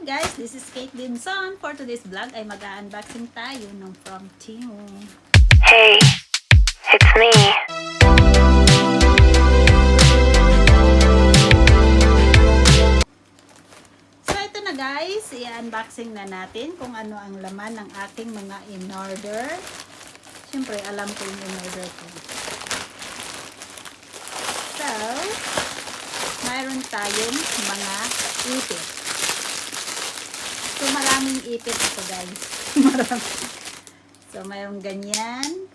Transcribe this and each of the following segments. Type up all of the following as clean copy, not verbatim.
guys, this is Kate Dinson. For today's vlog ay mag-unboxing tayo ng from Temu. Hey, it's me. So ito na guys, i-unboxing na natin kung ano ang laman ng aking mga in-order. Siyempre, alam ko yung in-order ko. So, mayroon tayong mga ipit. So, maraming ipit ito guys. Marami. So, mayroong ganyan.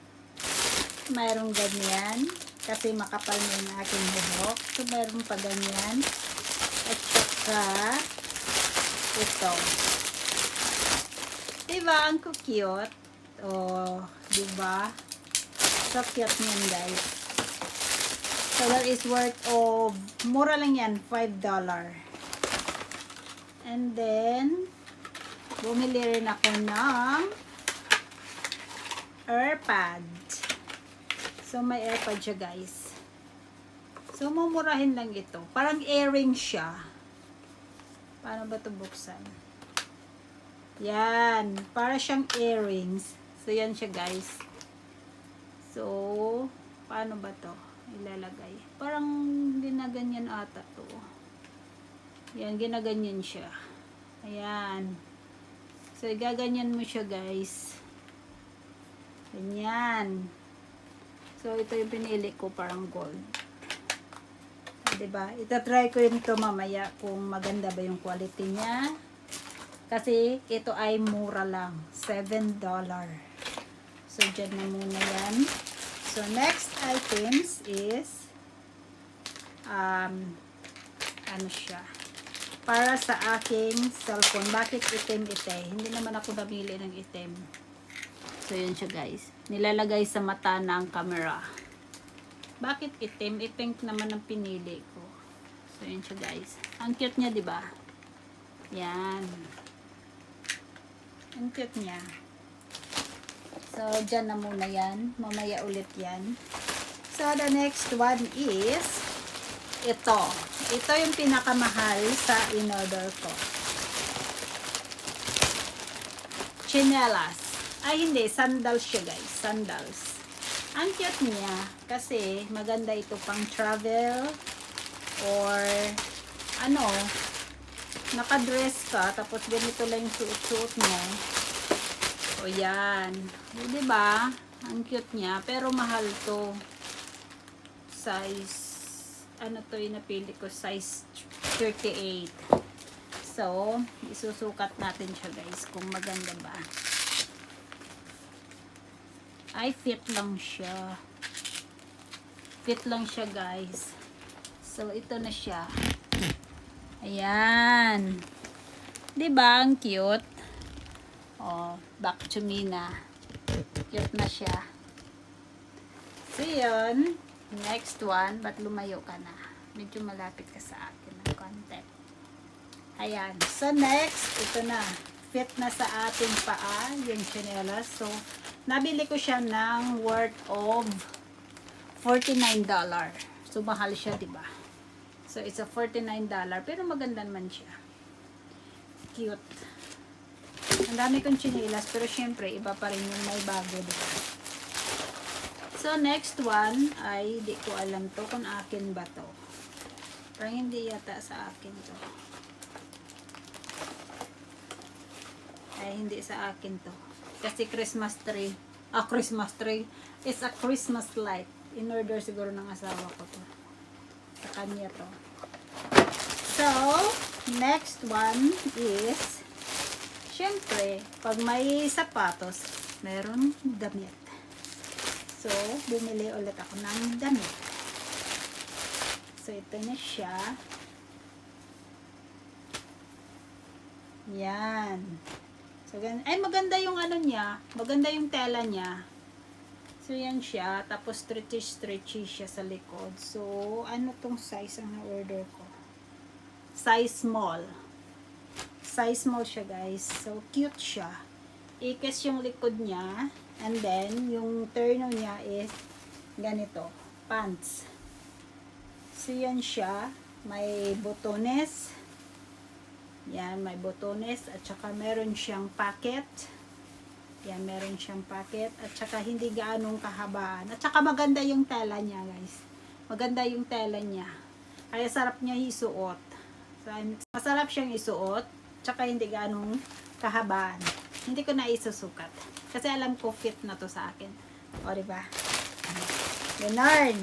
Mayroong ganyan. Kasi makapal na yung aking buhok. So, mayroong pa ganyan. At saka, ito. Diba? Ang cute. Oh, diba? So, cute niyan guys. So, that is worth of, mura lang yan, $5. And then, bumili rin ako ng AirPod. So, may AirPod siya, guys. So, mumurahin lang ito. Parang earring siya. Paano ba ito buksan? Yan. Para siyang earrings. So, yan siya, guys. So, paano ba to ilalagay? Parang ginaganyan ata to. Yan, ginaganyan siya. Ayan. So, gaganyan mo siya, guys. Ganyan. So, ito yung pinili ko, parang gold. Diba? Itatry ko yun ito mamaya kung maganda ba yung quality niya. Kasi, ito ay mura lang. $7. So, dyan na muna yan. So, next items is ano siya? Para sa aking cellphone. Bakit itim-itim? Hindi naman ako namili ng itim. So, yun siya guys. Nilalagay sa mata ng camera. Bakit itim? I-pink naman ang pinili ko. So, yun siya guys. Ang cute niya, diba? Yan. Ang cute niya. So, dyan na muna yan. Mamaya ulit yan. So, the next one is ito. Ito yung pinakamahal sa in-order ko. Chinelas. Ay, hindi. Sandals siya, guys. Sandals. Ang cute niya. Kasi, maganda ito pang travel. Or, ano, nakadress ka. Tapos, ganito lang yung suot-suot mo. O, yan. O, diba? Ang cute niya. Pero, mahal to. Size, ano to yung napili ko? Size 38. So, isusukat natin siya, guys. Kung maganda ba. Ay, fit lang siya. Fit lang siya, guys. So, ito na siya. Ayan. Diba? Ang cute. Oh, back to me na. Cute na siya. So, yun. Next one. Ba't lumayo ka na? Medyo malapit ka sa akin ng konti. Ayan. So, next. Ito na. Fit na sa ating paa. Yung chinelas. So, nabili ko siya ng worth of $49. So, mahal siya, diba? So, it's a $49. Pero maganda naman siya. Cute. Ang dami kong chinelas. Pero, syempre, iba pa rin yung may bago, diba? So, next one ay, di ko alam to kung akin ba to. Parang hindi yata sa akin to. Ay, hindi sa akin to. Kasi Christmas tree. Christmas tree. It's a Christmas light. In order siguro ng asawa ko to. Sa kanya to. So, next one is, syempre, pag may sapatos, meron damit. So, bumili ulit ako ng damit. So, ito na siya. Yan. So, ay, maganda yung ano niya. Maganda yung tela niya. So, yan siya. Tapos, stretchy siya sa likod. So, ano tong size ang na-order ko? Size small. Size small siya, guys. So, cute siya. Ikes yung likod niya. And then, yung terno niya is ganito. Pants. So, yan siya. May botones. Yan, may botones at saka meron siyang packet. Yan, meron siyang packet at saka hindi gaanong kahabaan. At saka maganda yung tela niya, guys. Maganda yung tela niya. Kaya sarap niya isuot. So, masarap siyang isuot. Tsaka hindi gaanong kahabaan. Hindi ko na isusukat. Kasi alam ko fit na to sa akin. O, diba? Ganon.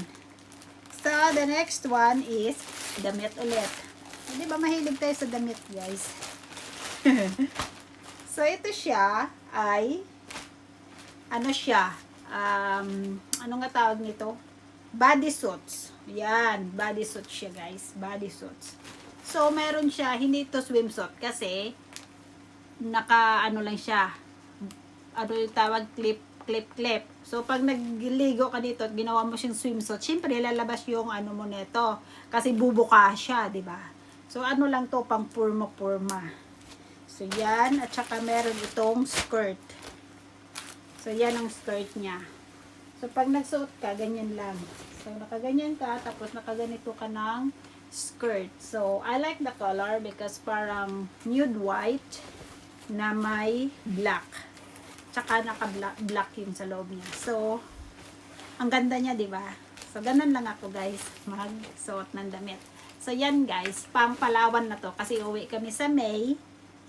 So, the next one is damit ulit. Di ba mahilig tayo sa damit, guys? So, ito siya ay ano siya? Ano nga tawag nito? Bodysuits. Yan, bodysuits siya, guys. Bodysuits. So, meron siya, hindi ito swimsuit kasi ano lang siya. Ano yung tawag? Clip. So, pag nagligo ka dito at ginawa mo siyang swimsuit, syempre, lalabas yung ano mo neto. Kasi bubuka siya, di ba? So, ano lang to, pang purma-purma. So, yan. At saka meron itong skirt. So, yan ang skirt niya. So, pag nagsuot ka, ganyan lang. So, nakaganyan ka, tapos nakaganito ka ng skirt. So, I like the color because parang nude white na may black. Tsaka naka-black yung sa loob niya. So, ang ganda niya, di ba? So, ganun lang ako, guys, magsuot ng damit. So, yan, guys. Pang Palawan na to. Kasi uwi kami sa May.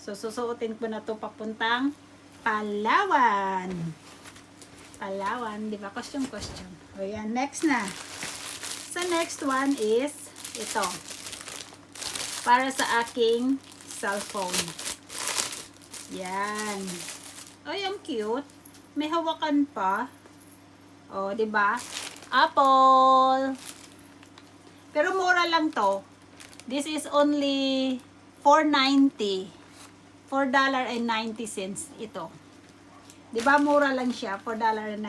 So, susuotin ko na to papuntang Palawan. Palawan, di ba? Costume. O, yan. Next na. So, next one is ito. Para sa aking cellphone. Yan. Ay, ang cute. May hawakan pa. O, di ba? Apple. Pero mura lang to. This is only $4.90. $4.90 ito. 'Di ba mura lang siya? $4.90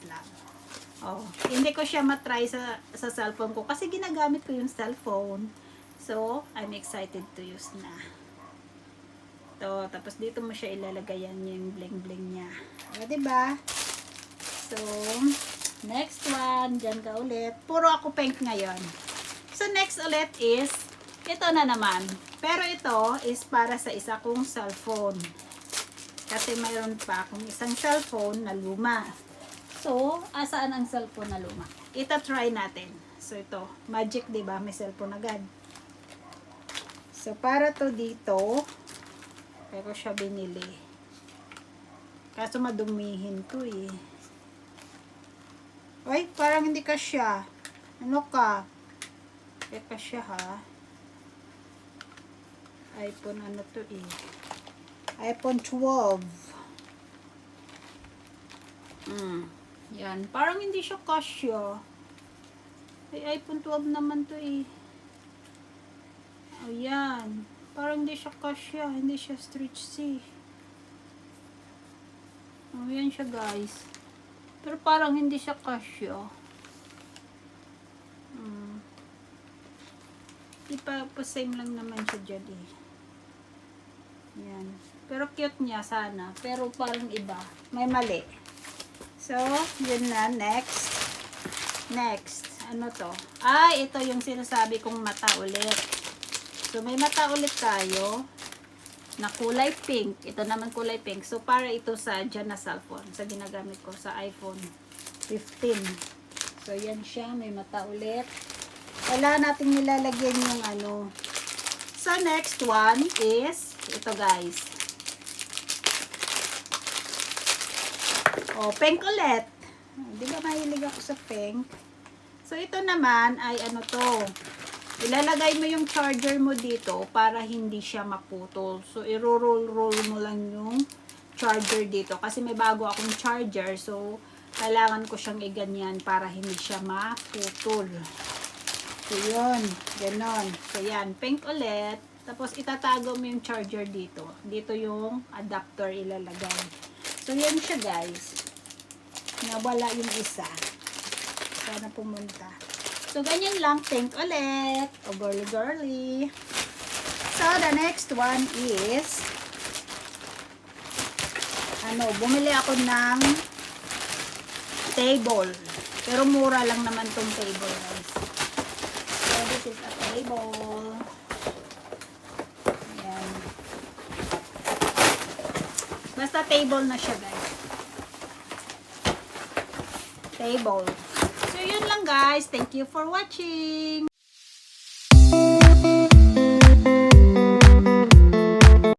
lang. Oh, hindi ko siya matry sa cellphone ko kasi ginagamit ko yung cellphone. So, I'm excited to use na. To, tapos dito mo siya ilalagay yan yung bling-bling niya. O, 'di ba? So, next one, dyan ka ulit. Puro ako pink ngayon. So, next ulit is ito na naman. Pero ito is para sa isa kong cellphone. Kasi mayroon pa akong isang cellphone na luma. So, asaan ang cellphone na luma? Ito try natin. So, ito. Magic, diba? May cellphone agad. So, para to dito, kaya ko siya binili. Kaso madumihin to eh. Ay, parang hindi ka siya. Ano ka? Kaya ka siya ha. iPhone ano to eh. iPhone 12. Yan. Parang hindi siya kasya. Ay, iPhone 12 naman to eh. Oh, yan. Parang hindi siya kasya. Hindi siya stretch C. Oh, yan siya guys. Pero parang hindi siya kasya. Same lang naman siya dyan eh. Yan. Pero cute niya sana. Pero parang iba. May mali. So, yun na. Next. Next. Ano to? Ay, ito yung sinasabi kong mata ulit. So, may mata ulit tayo na kulay pink. Ito naman kulay pink. So, para ito sa dyan na cellphone. Sa ginagamit ko sa iPhone 15. So, yan siya. May mata ulit. Wala nating nilalagyan yung ano. So, next one is ito guys. Oh, pink ulit. Hindi ba mahilig ako sa pink? So, ito naman ay ano to. Ilalagay mo yung charger mo dito para hindi siya maputol. So, i-roll mo lang yung charger dito. Kasi may bago akong charger. So, kailangan ko siyang iganyan para hindi siya maputol. So, yun. Ganon. So, yan. Pink ulit. Tapos, itatago mo yung charger dito. Dito yung adapter ilalagay. So, yan siya, guys. Nawala yung isa. Sana pumunta. So, ganyan lang. Pink ulit. O, girly. So, the next one is bumili ako ng table. Pero mura lang naman tong table, guys. So, this is a table. Ayan. Basta table na siya, guys. Table. So, yun lang, guys. Thank you for watching.